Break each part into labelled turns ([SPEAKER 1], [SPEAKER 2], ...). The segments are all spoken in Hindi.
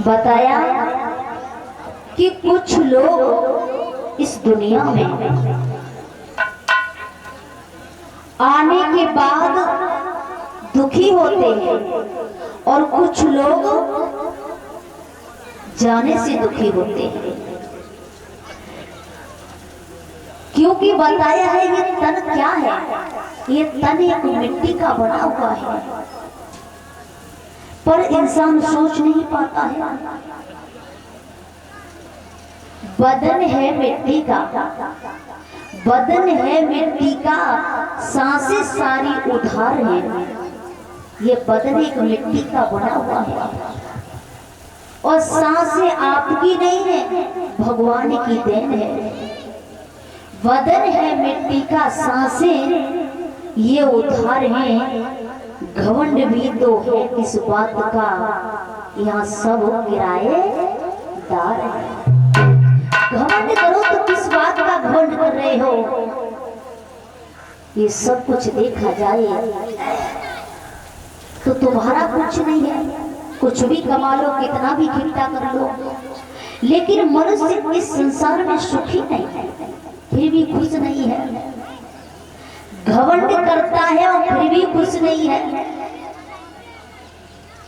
[SPEAKER 1] बताया कि कुछ लोग इस दुनिया में आने के बाद दुखी होते हैं और कुछ लोग जाने से दुखी होते हैं, क्योंकि बताया है ये तन क्या है। ये तन एक मिट्टी का बना हुआ है, पर इंसान सोच नहीं पाता है। बदन है मिट्टी का, बदन है मिट्टी का, सांसें सारी उधार है। ये बदन एक मिट्टी का बना हुआ है और सांसें आपकी नहीं है, भगवान की देन है। बदन है मिट्टी का, सांसें ये उधार हैं। घमंड भी तो है किस बात का, यहाँ सब किराएदार है। घमंड करो तो किस बात का घमंड कर रहे हो। ये सब कुछ देखा जाए तो तुम्हारा कुछ नहीं है। कुछ भी कमा लो, कितना भी इकट्ठा कर लो, लेकिन मनुष्य इस संसार में सुखी नहीं है, फिर भी खुश नहीं है। घमंड करता है और फिर भी खुश नहीं है।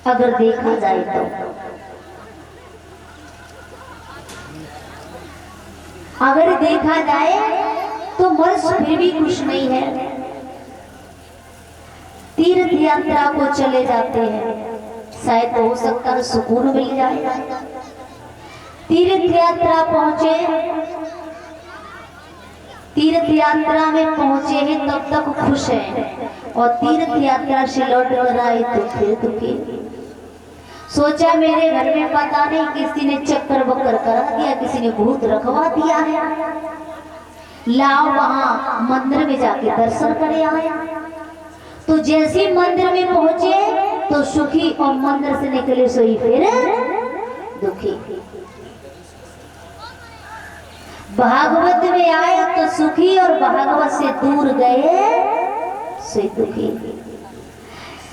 [SPEAKER 1] अगर देखा जाए तो अगर देखा जाए तो मनुष्य फिर भी खुश नहीं है। तीर्थ यात्रा को चले जाते हैं, शायद हो सकता है सुकून मिल जाए। तीर्थ यात्रा पहुंचे, तीर्थ यात्रा में पहुंचे हैं तब तक खुश हैं, और तीर्थ यात्रा से लौट कर आए तो फिर दुखी। सोचा मेरे घर में पता नहीं किसी ने चक्कर बक्कर करा दिया, किसी ने भूत रखवा दिया है, लाओ वहां मंदिर में जाके दर्शन करे आए। तो जैसे मंदिर में पहुंचे तो सुखी, और मंदिर से निकले सोई फिर दुखी। भागवत में आए तो सुखी और भागवत से दूर गए से दुखी।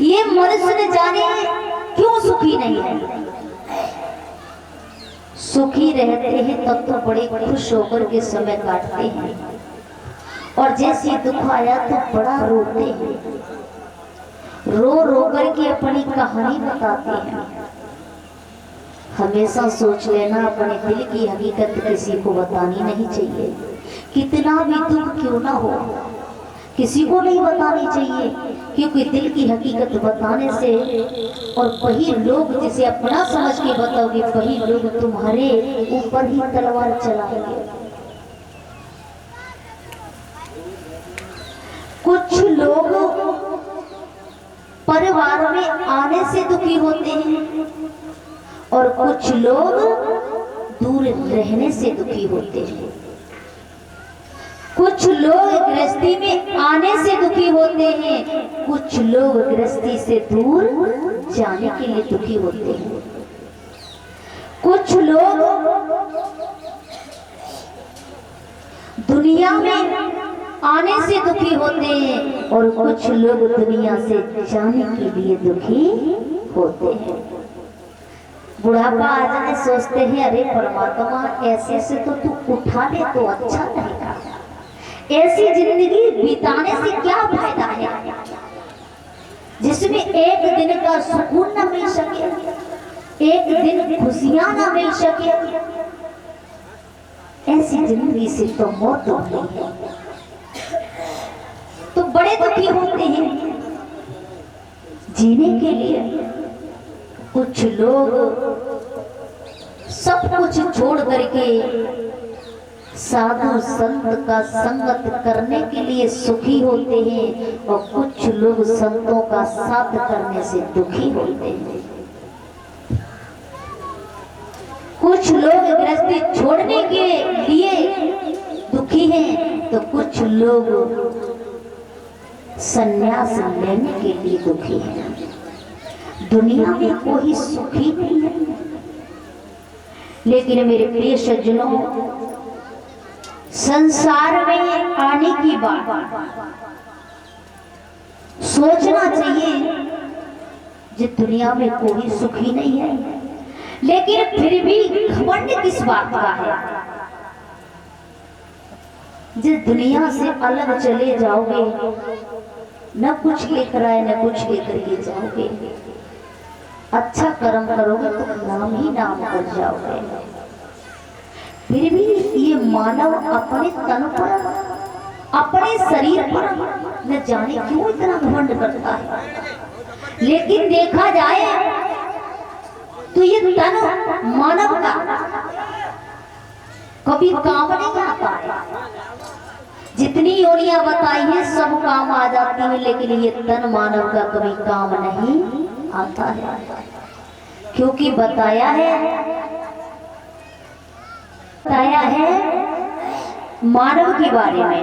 [SPEAKER 1] ये मनुष्य ने जाने क्यों सुखी नहीं है। सुखी रहते हैं तब तो बड़े खुश होकर के समय काटते हैं, और जैसे दुख आया तो बड़ा रोते हैं, रो रो करके अपनी कहानी बताते हैं। हमेशा सोच लेना, अपने दिल की हकीकत किसी को बतानी नहीं चाहिए। कितना भी दुख क्यों ना हो, किसी को नहीं बतानी चाहिए, क्योंकि दिल की हकीकत बताने से, और वही लोग जिसे अपना समझ के बताओगे, वही लोग तुम्हारे ऊपर ही तलवार चलाएंगे। कुछ लोग परिवार में आने से दुखी होते हैं और कुछ लोग दूर रहने से दुखी होते हैं। कुछ लोग गृहस्थी में आने से दुखी होते हैं, कुछ लोग गृहस्थी से दूर जाने के लिए दुखी होते हैं। कुछ लोग दुनिया में आने से दुखी होते हैं और कुछ लोग दुनिया से जाने के लिए दुखी होते हैं। बुढ़ापा आ जाए सोचते हैं, अरे परमात्मा ऐसे से तो तू उठा ले तो अच्छा रहेगा, ऐसी जिंदगी बिताने से क्या फायदा है जिसमें एक दिन का सुकून न मिल सके, एक दिन खुशियां न मिल सके। ऐसी जिंदगी से तो मौत होती है, तो बड़े दुखी होते हैं जीने के लिए। कुछ लोग सब कुछ छोड़ करके साधु संत का संगत करने के लिए सुखी होते हैं, और कुछ लोग संतों का साथ करने से दुखी होते हैं। कुछ लोग गृहस्थी छोड़ने के लिए दुखी हैं, तो कुछ लोग संन्यास लेने के लिए दुखी हैं। दुनिया में कोई सुखी नहीं है। लेकिन मेरे प्रिय सज्जनों, संसार में आने की बात सोचना चाहिए, जिस दुनिया में कोई सुखी नहीं है। लेकिन फिर भी घमंड किस बात का है? जिस दुनिया से अलग चले जाओगे, न कुछ लेकर आए न कुछ लेकर के जाओगे, अच्छा कर्म करोगे तो नाम ही नाम कर जाओगे। फिर भी ये मानव अपने तन पर, अपने शरीर पर न जाने क्यों इतना घमंड करता है। लेकिन देखा जाए तो ये तन मानव का कभी काम नहीं आता है। जितनी योनियां बताई हैं सब काम आ जाती हैं, लेकिन ये तन मानव का कभी काम नहीं आता है। क्योंकि बताया है मानव के बारे में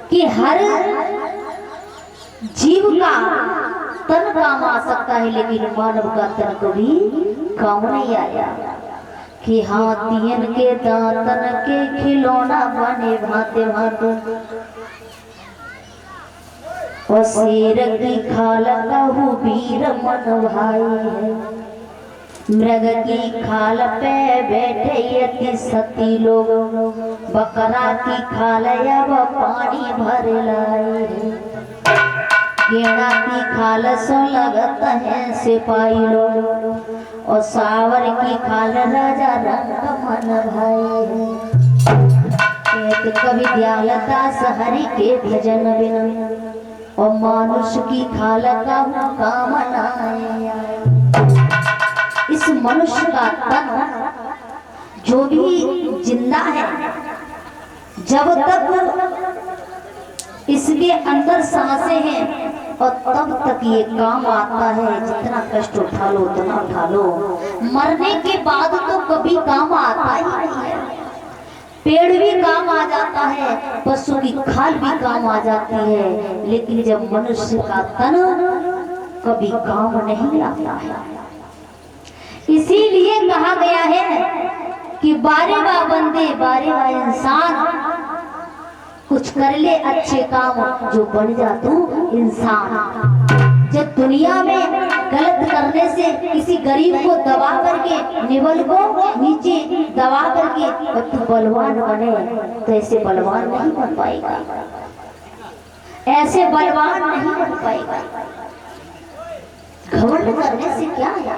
[SPEAKER 1] कि हर जीव का तन काम आ सकता है, लेकिन मानव का तन कभी काम नहीं आया। कि हाथियन के दांतन के खिलौना बने भांति भांति, और शेर की खाल कहू वीर मन भाई है। मृग की खाल पे बैठे यति सती लोग, बकरा की खाल अब पानी भर लाई है। गेड़ा की खाल सो लगत है सिपाही लोग, और सावर की खाल राजा रंग मन भाई है। कवि दयालदास हरि के भजन बिन, और मानुष की खाल का कामना। इस मनुष्य का तन जो भी जिंदा है, जब तक इसके अंदर सांसें हैं और तब तक ये काम आता है। जितना कष्ट उठा लो उतना उठा लो, मरने के बाद तो कभी काम आता ही नहीं है। पेड़ भी काम आ जाता है, पशु की खाल भी काम आ जाती है, लेकिन जब मनुष्य का तन कभी काम नहीं आता है। इसीलिए कहा गया है कि बारे बा बंदे बारे बा इंसान, कुछ कर ले अच्छे काम जो बन जा तू इंसान। जब दुनिया में गलत करने से किसी गरीब को दबा करके, निबल को नीचे दबा करके और तू बलवान बने, तो ऐसे बलवान नहीं बन पाएगा, ऐसे बलवान नहीं बन पाएगा। घमंड करने से क्या है?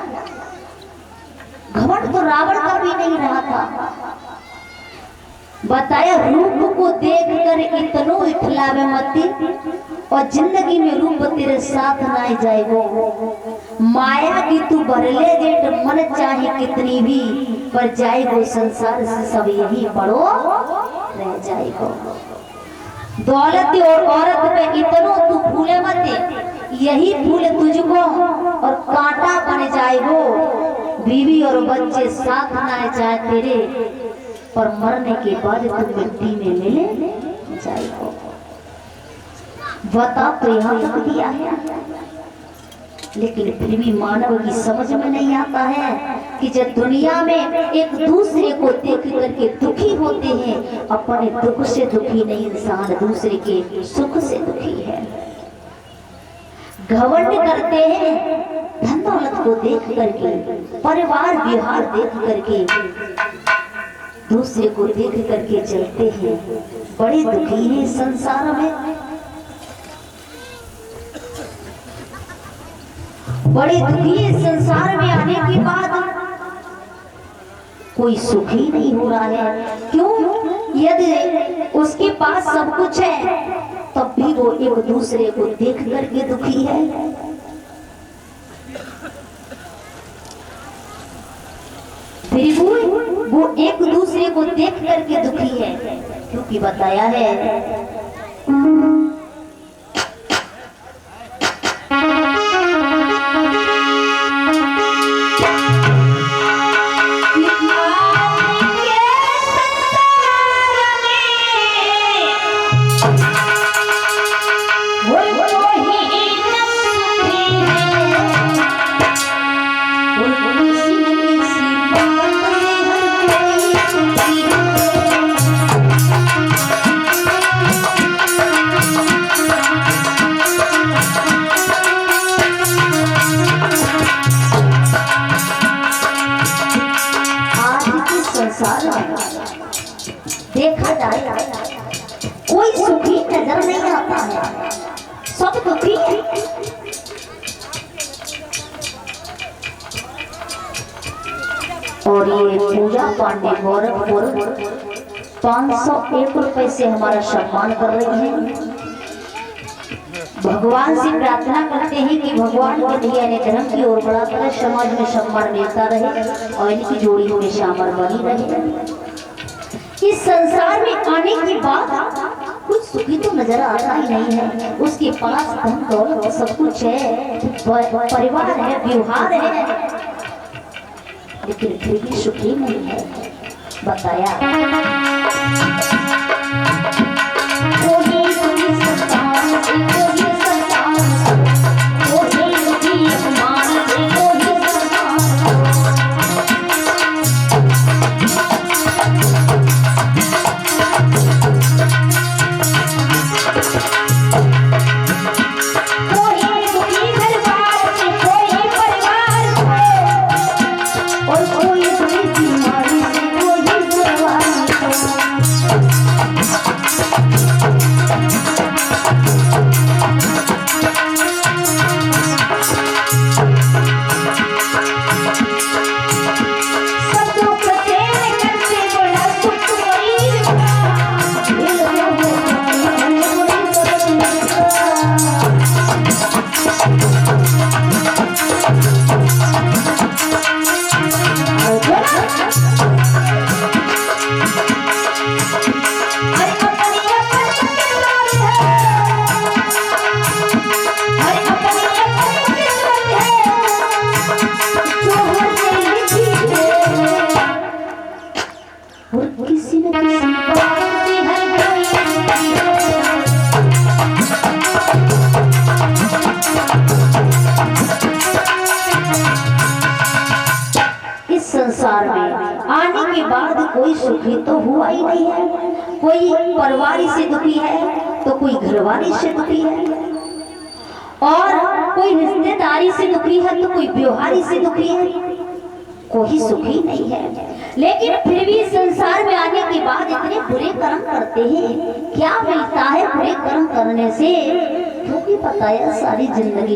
[SPEAKER 1] घमंड तो रावण का भी नहीं रहा था। बताया रूप को देख कर इतनो इठलावे मती, और जिंदगी में रूप तेरे साथ ना जाएगो। माया की तू भरले जेट मन चाहे कितनी भी, पर जाएगो संसार से सब यही पड़ो रह जाएगो। दौलत और औरत पे इतनो तू फूले मत, यही फूल तुझको और कांटा बन जाएगो। बीवी और बच्चे साथ ना जाए तेरे, पर मरने के बाद तू मिट्टी में मिले जाएगा। बता तो यहाँ तक दिया है, लेकिन फिर भी मानव की समझ में नहीं आता है कि जब दुनिया में एक दूसरे को देख करके दुखी होते हैं, अपने दुख से दुखी नहीं, इंसान दूसरे के सुख से दुखी है। घमंड करते हैं धन दौलत को देख करके, परिवार व्यवहार देख करके, दूसरे को देख करके चलते हैं। बड़े दुखी हैं संसार में, बड़े दुखी हैं संसार में आने के बाद। कोई सुखी नहीं हो रहा है। क्यों? यदि उसके पास सब कुछ है तब भी वो एक दूसरे को देख करके दुखी है। फिर वो एक दूसरे को देख करके दुखी है, क्योंकि बताया है सब दुखी है। और ये पूजा पांडे गोरखपुर 501 रुपए से हमारा सम्मान कर रही है। भगवान से प्रार्थना करते हैं कि भगवान के दिया ने धर्म की ओर बढ़ाकर समाज में सम्मान मिलता रहे और इनकी जोड़ी हमेशा अमर बनी रहे। इस संसार में आने के बाद कुछ सुखी तो नजर आता ही नहीं है। उसके पास धन दौलत सब कुछ है, परिवार है, व्यवहार है, लेकिन फिर भी सुखी नहीं है। बताया संसार में आने के बाद कोई सुखी तो हुआ ही नहीं है। कोई परिवार से दुखी है तो कोई घरवाली से दुखी है, और कोई रिश्तेदारी से दुखी है तो कोई व्यवहारी से दुखी है। कोई सुखी नहीं है। लेकिन फिर भी संसार में आने के बाद इतने बुरे कर्म करते हैं। क्या मिलता है बुरे कर्म करने से? क्योंकि बताया सारी जिंदगी